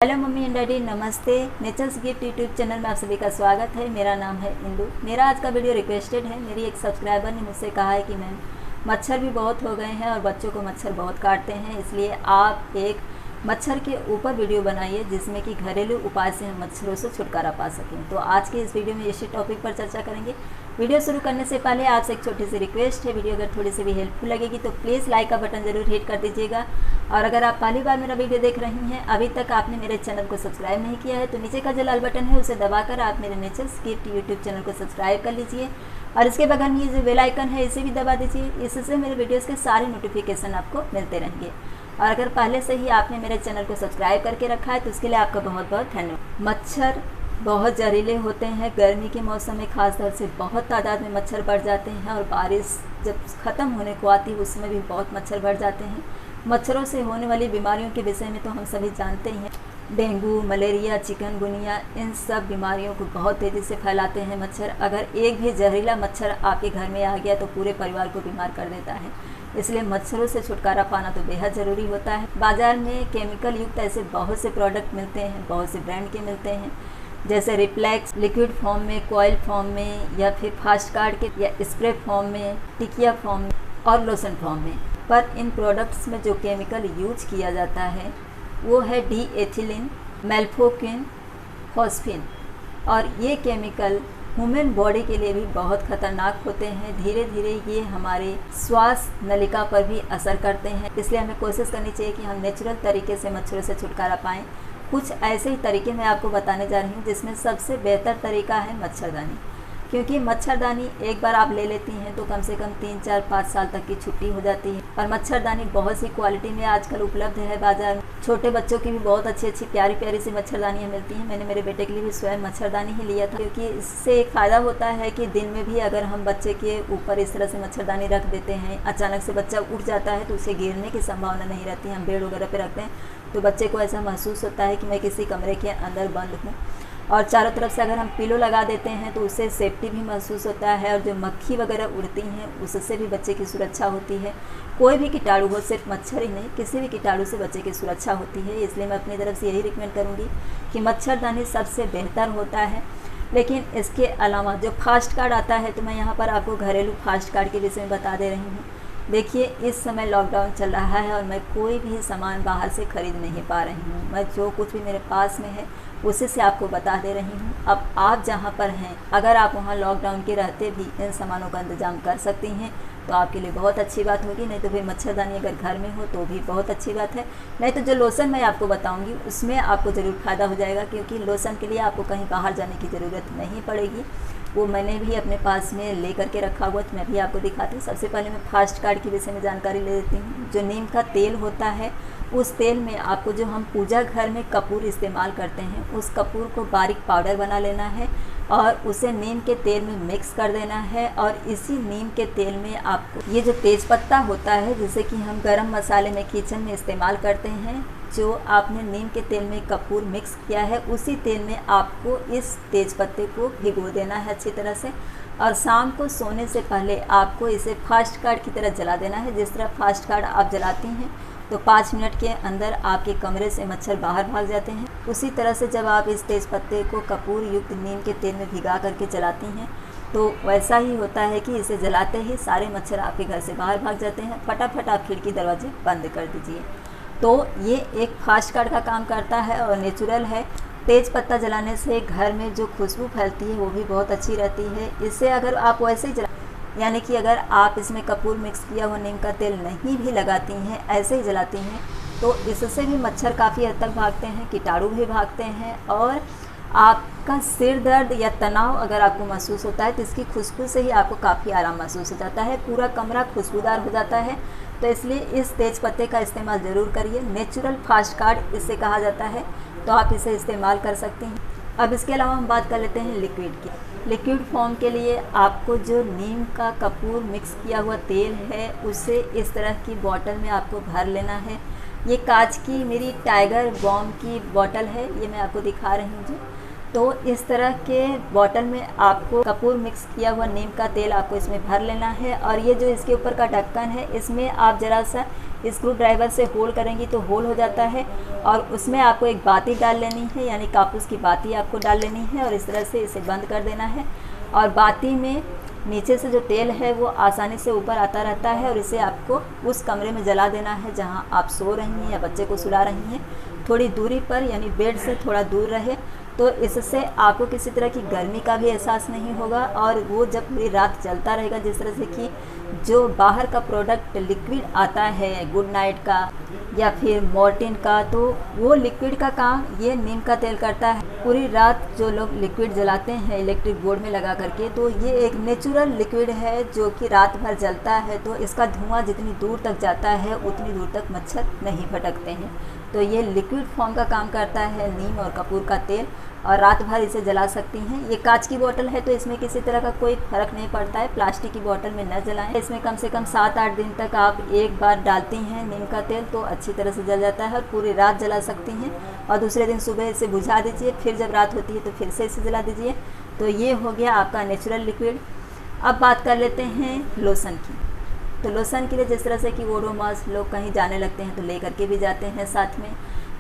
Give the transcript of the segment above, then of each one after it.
Hello mummy and daddy, नमस्ते। Natures gift YouTube channel में आप सभी का स्वागत है। मेरा नाम है इंदु। मेरा आज का वीडियो रिक्वेस्टेड है। मेरी एक सब्सक्राइबर ने मुझसे कहा है कि मैम मच्छर भी बहुत हो गए हैं और बच्चों को मच्छर बहुत काटते हैं, इसलिए आप एक मच्छर के ऊपर वीडियो बनाइए जिसमें कि घरेलू उपाय से हम मच्छरों से छुटकारा पा सकें। तो आज के इस वीडियो में इसी टॉपिक पर चर्चा करेंगे। वीडियो शुरू करने से पहले आपसे एक छोटी सी रिक्वेस्ट है, वीडियो अगर थोड़ी सी भी हेल्पफुल लगेगी तो प्लीज़ लाइक का बटन ज़रूर हिट कर दीजिएगा। और अगर आप पहली बार मेरा वीडियो देख रही हैं, अभी तक आपने मेरे चैनल को सब्सक्राइब नहीं किया है, तो नीचे का जो लाल बटन है उसे दबाकर आप मेरे नेचर्स गिफ्ट यूट्यूब चैनल को सब्सक्राइब कर लीजिए और इसके बगल में ये जो बेल आइकन है इसे भी दबा दीजिए। इससे मेरे वीडियोज़ के सारे नोटिफिकेशन आपको मिलते रहेंगे। और अगर पहले से ही आपने मेरे चैनल को सब्सक्राइब करके रखा है तो उसके लिए आपका बहुत बहुत धन्यवाद। मच्छर बहुत जहरीले होते हैं। गर्मी के मौसम में खासतौर से बहुत तादाद में मच्छर बढ़ जाते हैं और बारिश जब ख़त्म होने को आती है उसमें भी बहुत मच्छर बढ़ जाते हैं। मच्छरों से होने वाली बीमारियों के विषय में तो हम सभी जानते ही हैं। डेंगू, मलेरिया, चिकनगुनिया, इन सब बीमारियों को बहुत तेज़ी से फैलाते हैं मच्छर। अगर एक भी जहरीला मच्छर आपके घर में आ गया तो पूरे परिवार को बीमार कर देता है। इसलिए मच्छरों से छुटकारा पाना तो बेहद ज़रूरी होता है। बाज़ार में केमिकल युक्त ऐसे बहुत से प्रोडक्ट मिलते हैं, बहुत से ब्रांड के मिलते हैं, जैसे रिप्लेक्स लिक्विड फॉर्म में, कॉइल फॉर्म में, या फिर फास्ट कार्ड के या स्प्रे फॉर्म में, टिकिया फॉर्म में और लोशन फॉर्म में। पर इन प्रोडक्ट्स में जो केमिकल यूज किया जाता है वो है डी एथिलीन, मेल्फोक्विन, फॉस्फिन। और ये केमिकल ह्यूमन बॉडी के लिए भी बहुत ख़तरनाक होते हैं। धीरे धीरे ये हमारे श्वास नलिका पर भी असर करते हैं। इसलिए हमें कोशिश करनी चाहिए कि हम नेचुरल तरीके से मच्छरों से छुटकारा पाएँ। कुछ ऐसे ही तरीके मैं आपको बताने जा रही हूँ जिसमें सबसे बेहतर तरीका है मच्छरदानी। क्योंकि मच्छरदानी एक बार आप ले लेती हैं तो कम से कम 3, 4, 5 साल तक की छुट्टी हो जाती है। और मच्छरदानी बहुत सी क्वालिटी में आजकल उपलब्ध है बाज़ार में। छोटे बच्चों की भी बहुत अच्छी अच्छी प्यारी प्यारी सी मच्छरदानियाँ मिलती हैं। मैंने मेरे बेटे के लिए भी स्वयं मच्छरदानी ही लिया था, क्योंकि इससे एक फ़ायदा होता है कि दिन में भी अगर हम बच्चे के ऊपर इस तरह से मच्छरदानी रख देते हैं, अचानक से बच्चा उठ जाता है तो उसे गिरने की संभावना नहीं रहती। हम बेड वगैरह पर रखते हैं तो बच्चे को ऐसा महसूस होता है कि मैं किसी कमरे के अंदर बंद हूँ। और चारों तरफ से अगर हम पिलो लगा देते हैं तो उससे सेफ्टी भी महसूस होता है और जो मक्खी वगैरह उड़ती हैं उससे भी बच्चे की सुरक्षा होती है। कोई भी कीटाणु हो, सिर्फ मच्छर ही नहीं, किसी भी कीटाणु से बच्चे की सुरक्षा होती है। इसलिए मैं अपनी तरफ से यही रिकमेंड करूँगी कि मच्छरदानी सबसे बेहतर होता है। लेकिन इसके अलावा जो फास्ट कार्ड आता है तो मैं यहाँ पर आपको घरेलू फास्ट कार्ड के विषय में बता दे रही हूँ। देखिए, इस समय लॉकडाउन चल रहा है और मैं कोई भी सामान बाहर से ख़रीद नहीं पा रही हूँ। मैं जो कुछ भी मेरे पास में है उसी से आपको बता दे रही हूँ। अब आप जहाँ पर हैं, अगर आप वहाँ लॉकडाउन के रहते भी इन सामानों का इंतज़ाम कर सकती हैं तो आपके लिए बहुत अच्छी बात होगी। नहीं तो फिर मच्छरदानी अगर घर में हो तो भी बहुत अच्छी बात है। नहीं तो जो लोशन मैं आपको बताऊँगी उसमें आपको ज़रूर फ़ायदा हो जाएगा, क्योंकि लोशन के लिए आपको कहीं बाहर जाने की ज़रूरत नहीं पड़ेगी। वो मैंने भी अपने पास में ले करके रखा हुआ, तो मैं भी आपको दिखाती हूँ। सबसे पहले मैं फास्ट कार्ड के विषय में जानकारी ले लेती हूँ। जो नीम का तेल होता है, उस तेल में आपको, जो हम पूजा घर में कपूर इस्तेमाल करते हैं, उस कपूर को बारीक पाउडर बना लेना है और उसे नीम के तेल में मिक्स कर देना है। और इसी नीम के तेल में आपको ये जो तेज़पत्ता होता है, जैसे कि हम गरम मसाले में किचन में इस्तेमाल करते हैं, जो आपने नीम के तेल में कपूर मिक्स किया है उसी तेल में आपको इस तेज़पत्ते को भिगो देना है अच्छी तरह से। और शाम को सोने से पहले आपको इसे फास्ट कार्ड की तरह जला देना है। जिस तरह फास्ट कार्ड आप जलाती हैं तो 5 मिनट के अंदर आपके कमरे से मच्छर बाहर भाग जाते हैं, उसी तरह से जब आप इस तेज़पत्ते को कपूर युक्त नीम के तेल में भिगा करके जलाती हैं तो वैसा ही होता है कि इसे जलाते ही सारे मच्छर आपके घर से बाहर भाग जाते हैं। फटाफट आप खिड़की दरवाजे बंद कर दीजिए। तो ये एक फास्ट कार्ड का काम करता है और नेचुरल है। तेज़ पत्ता जलाने से घर में जो खुशबू फैलती है वो भी बहुत अच्छी रहती है। इससे अगर आप वैसे ही यानी कि अगर आप इसमें कपूर मिक्स किया हुआ नीम का तेल नहीं भी लगाती हैं, ऐसे ही जलाती हैं, तो इससे भी मच्छर काफ़ी हद तक भागते हैं, कीटाणु भी भागते हैं। और आपका सिर दर्द या तनाव अगर आपको महसूस होता है तो इसकी खुशबू से ही आपको काफ़ी आराम महसूस हो जाता है, पूरा कमरा खुशबूदार हो जाता है। तो इसलिए इस तेज़ पत्ते का इस्तेमाल ज़रूर करिए। नेचुरल फास्ट कार्ड इसे कहा जाता है, तो आप इसे इस्तेमाल कर सकते हैं। अब इसके अलावा हम बात कर लेते हैं लिक्विड की। लिक्विड फॉर्म के लिए आपको जो नीम का कपूर मिक्स किया हुआ तेल है उसे इस तरह की बॉटल में आपको भर लेना है। ये कांच की मेरी टाइगर बॉम की बॉटल है, ये मैं आपको दिखा रही हूँ। तो इस तरह के बॉटल में आपको कपूर मिक्स किया हुआ नीम का तेल आपको इसमें भर लेना है। और ये जो इसके ऊपर का ढक्कन है, इसमें आप ज़रा सा स्क्रू ड्राइवर से होल करेंगी तो होल हो जाता है, और उसमें आपको एक बाती डाल लेनी है, यानी कापूस की बाती आपको डाल लेनी है और इस तरह से इसे बंद कर देना है। और बाती में नीचे से जो तेल है वो आसानी से ऊपर आता रहता है, और इसे आपको उस कमरे में जला देना है जहाँ आप सो रही हैं या बच्चे को सुला रही हैं, थोड़ी दूरी पर, यानी बेड से थोड़ा दूर रहे। तो इससे आपको किसी तरह की गर्मी का भी एहसास नहीं होगा, और वो जब पूरी रात चलता रहेगा, जिस तरह से कि जो बाहर का प्रोडक्ट लिक्विड आता है गुड नाइट का या फिर मॉर्टिन का, तो वो लिक्विड का काम ये नीम का तेल करता है। पूरी रात जो लोग लिक्विड जलाते हैं इलेक्ट्रिक बोर्ड में लगा करके, तो ये एक नेचुरल लिक्विड है जो कि रात भर जलता है, तो इसका धुआं जितनी दूर तक जाता है उतनी दूर तक मच्छर नहीं भटकते हैं। तो ये लिक्विड फॉर्म का काम करता है नीम और कपूर का तेल, और रात भर इसे जला सकती हैं। ये कांच की बोतल है तो इसमें किसी तरह का कोई फ़र्क नहीं पड़ता है, प्लास्टिक की बोतल में न जलाएं। इसमें कम से कम 7-8 दिन तक आप एक बार डालती हैं नीम का तेल तो अच्छी तरह से जल जाता है, और पूरी रात जला सकती हैं। और दूसरे दिन सुबह इसे बुझा दीजिए, फिर जब रात होती है तो फिर से इसे जला दीजिए। तो ये हो गया आपका नेचुरल लिक्विड। अब बात कर लेते हैं लोशन की। तो लोशन के लिए जिस तरह से कि ओडोमॉस लोग कहीं जाने लगते हैं तो ले करके भी जाते हैं साथ में।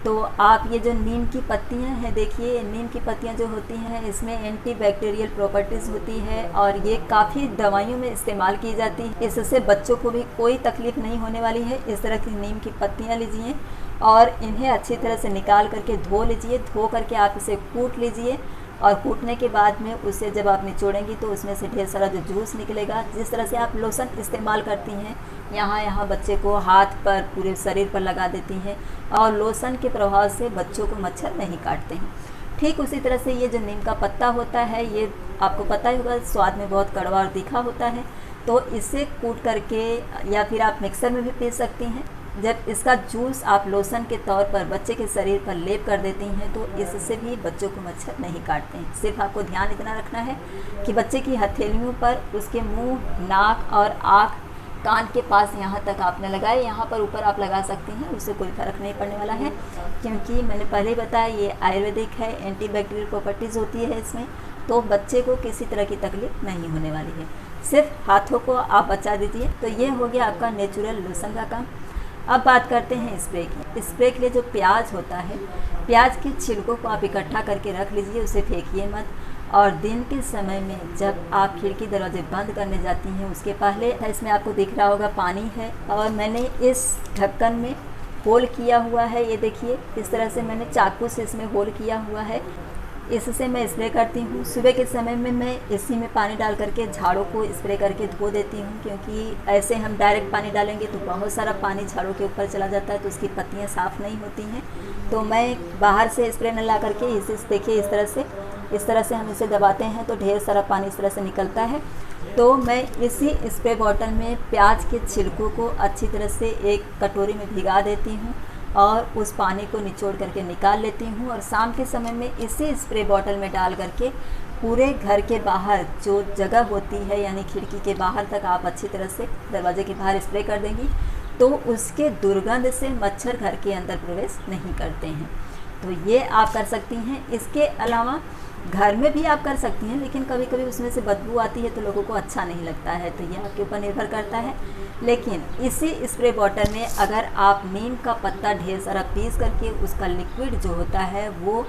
तो आप ये जो नीम की पत्तियां हैं, देखिए नीम की पत्तियां जो होती हैं इसमें एंटी बैक्टीरियल प्रॉपर्टीज़ होती है, और ये काफ़ी दवाइयों में इस्तेमाल की जाती है। इससे बच्चों को भी कोई तकलीफ़ नहीं होने वाली है। इस तरह की नीम की पत्तियां लीजिए और इन्हें अच्छी तरह से निकाल करके धो लीजिए। धो करके आप इसे कूट लीजिए, और कूटने के बाद में उसे जब आप निचोड़ेंगी तो उसमें से ढेर सारा जो जूस निकलेगा। जिस तरह से आप लोशन इस्तेमाल करती हैं, यहाँ बच्चे को हाथ पर, पूरे शरीर पर लगा देती हैं, और लोशन के प्रभाव से बच्चों को मच्छर नहीं काटते हैं। ठीक उसी तरह से ये जो नीम का पत्ता होता है, ये आपको पता ही होगा स्वाद में बहुत कड़वा और तीखा होता है। तो इसे कूट करके या फिर आप मिक्सर में भी पीस सकती हैं। जब इसका जूस आप लोशन के तौर पर बच्चे के शरीर पर लेप कर देती हैं तो इससे भी बच्चों को मच्छर नहीं काटते हैं। सिर्फ आपको ध्यान इतना रखना है कि बच्चे की हथेलियों पर, उसके मुंह, नाक और आँख, कान के पास यहाँ तक आपने लगाए, यहाँ पर ऊपर आप लगा सकती हैं, उससे कोई फ़र्क नहीं पड़ने वाला है, क्योंकि मैंने पहले ही बताया ये आयुर्वेदिक है, एंटी बैक्टीरियल प्रॉपर्टीज़ होती है इसमें, तो बच्चे को किसी तरह की तकलीफ नहीं होने वाली है। सिर्फ हाथों को आप बचा दीजिए। तो ये हो गया आपका नेचुरल लोशन का काम। अब बात करते हैं स्प्रे की। स्प्रे के लिए जो प्याज होता है, प्याज के छिलकों को आप इकट्ठा करके रख लीजिए, उसे फेंकिए मत। और दिन के समय में जब आप खिड़की दरवाजे बंद करने जाती हैं उसके पहले, इसमें आपको दिख रहा होगा पानी है, और मैंने इस ढक्कन में होल किया हुआ है। ये देखिए इस तरह से मैंने चाकू से इसमें होल किया हुआ है। इससे मैं स्प्रे करती हूँ। सुबह के समय में मैं इसी में पानी डाल करके झाड़ों को स्प्रे करके धो देती हूँ, क्योंकि ऐसे हम डायरेक्ट पानी डालेंगे तो बहुत सारा पानी झाड़ों के ऊपर चला जाता है, तो उसकी पत्तियाँ साफ़ नहीं होती हैं। तो मैं बाहर से स्प्रे न ला करके इसे देखिए इस तरह से हम इसे दबाते हैं तो ढेर सारा पानी इस तरह से निकलता है। तो मैं इसी स्प्रे बॉटल में प्याज के छिलकों को अच्छी तरह से एक कटोरी में भिगा देती हूँ और उस पानी को निचोड़ करके निकाल लेती हूँ, और शाम के समय में इसी स्प्रे बॉटल में डाल करके पूरे घर के बाहर जो जगह होती है, यानी खिड़की के बाहर तक आप अच्छी तरह से दरवाजे के बाहर स्प्रे कर देंगी, तो उसके दुर्गंध से मच्छर घर के अंदर प्रवेश नहीं करते हैं। तो ये आप कर सकती हैं। इसके अलावा घर में भी आप कर सकती हैं, लेकिन कभी कभी उसमें से बदबू आती है तो लोगों को अच्छा नहीं लगता है, तो ये आपके ऊपर निर्भर करता है। लेकिन इसी स्प्रे बॉटल में अगर आप नीम का पत्ता ढेर सारा पीस करके उसका लिक्विड जो होता है वो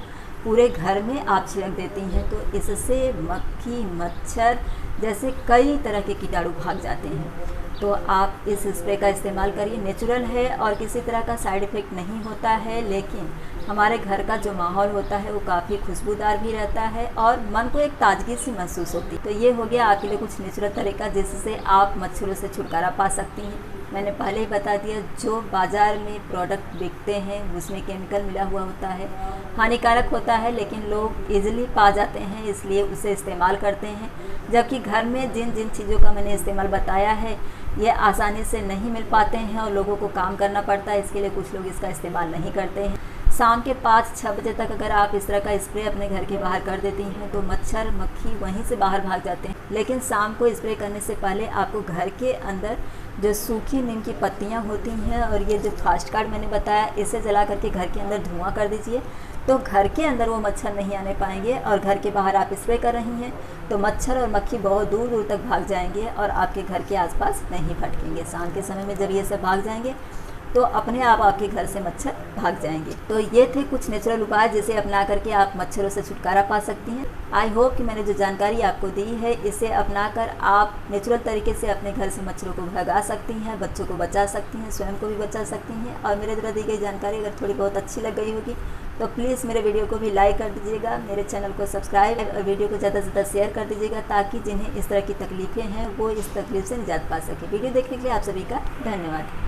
पूरे घर में आप छिड़क देती हैं, तो इससे मक्खी, मच्छर जैसे कई तरह के कीटाणु भाग जाते हैं। तो आप इस स्प्रे का इस्तेमाल करिए। नेचुरल है और किसी तरह का साइड इफ़ेक्ट नहीं होता है, लेकिन हमारे घर का जो माहौल होता है वो काफ़ी खुशबूदार भी रहता है और मन को एक ताजगी सी महसूस होती है। तो ये हो गया आपके लिए कुछ नेचुरल तरीका जिससे आप मच्छरों से छुटकारा पा सकती हैं। मैंने पहले ही बता दिया, जो बाज़ार में प्रोडक्ट बिकते हैं उसमें केमिकल मिला हुआ होता है, हानिकारक होता है, लेकिन लोग इजीली पा जाते हैं इसलिए उसे इस्तेमाल करते हैं। जबकि घर में जिन जिन चीज़ों का मैंने इस्तेमाल बताया है ये आसानी से नहीं मिल पाते हैं और लोगों को काम करना पड़ता है, इसके लिए कुछ लोग इसका इस्तेमाल नहीं करते हैं। शाम के 5-6 बजे तक अगर आप इस तरह का स्प्रे अपने घर के बाहर कर देती हैं तो मच्छर, मक्खी वहीं से बाहर भाग जाते हैं। लेकिन शाम को स्प्रे करने से पहले आपको घर के अंदर जो सूखी नीम की पत्तियां होती हैं और ये जो फास्ट कार्ड मैंने बताया, इसे जला करके घर के अंदर धुआं कर दीजिए, तो घर के अंदर वो मच्छर नहीं आने पाएंगे और घर के बाहर आप स्प्रे कर रही हैं तो मच्छर और मक्खी बहुत दूर दूर तक भाग जाएंगे और आपके घर के आसपास नहीं भटकेंगे। शाम के समय में जब ये सब भाग जाएंगे तो अपने आप आपके घर से मच्छर भाग जाएंगे। तो ये थे कुछ नेचुरल उपाय जिसे अपना करके आप मच्छरों से छुटकारा पा सकती हैं। आई होप कि मैंने जो जानकारी आपको दी है इसे अपनाकर आप नेचुरल तरीके से अपने घर से मच्छरों को भगा सकती हैं, बच्चों को बचा सकती हैं, स्वयं को भी बचा सकती हैं। और मेरे द्वारा दी गई जानकारी अगर थोड़ी बहुत अच्छी लग गई होगी तो प्लीज़ मेरे वीडियो को भी लाइक कर दीजिएगा, मेरे चैनल को सब्सक्राइब और वीडियो को ज़्यादा से ज़्यादा शेयर कर दीजिएगा ताकि जिन्हें इस तरह की तकलीफ़ें हैं वो इस तकलीफ़ से निजात पा सके। वीडियो देखने के लिए आप सभी का धन्यवाद।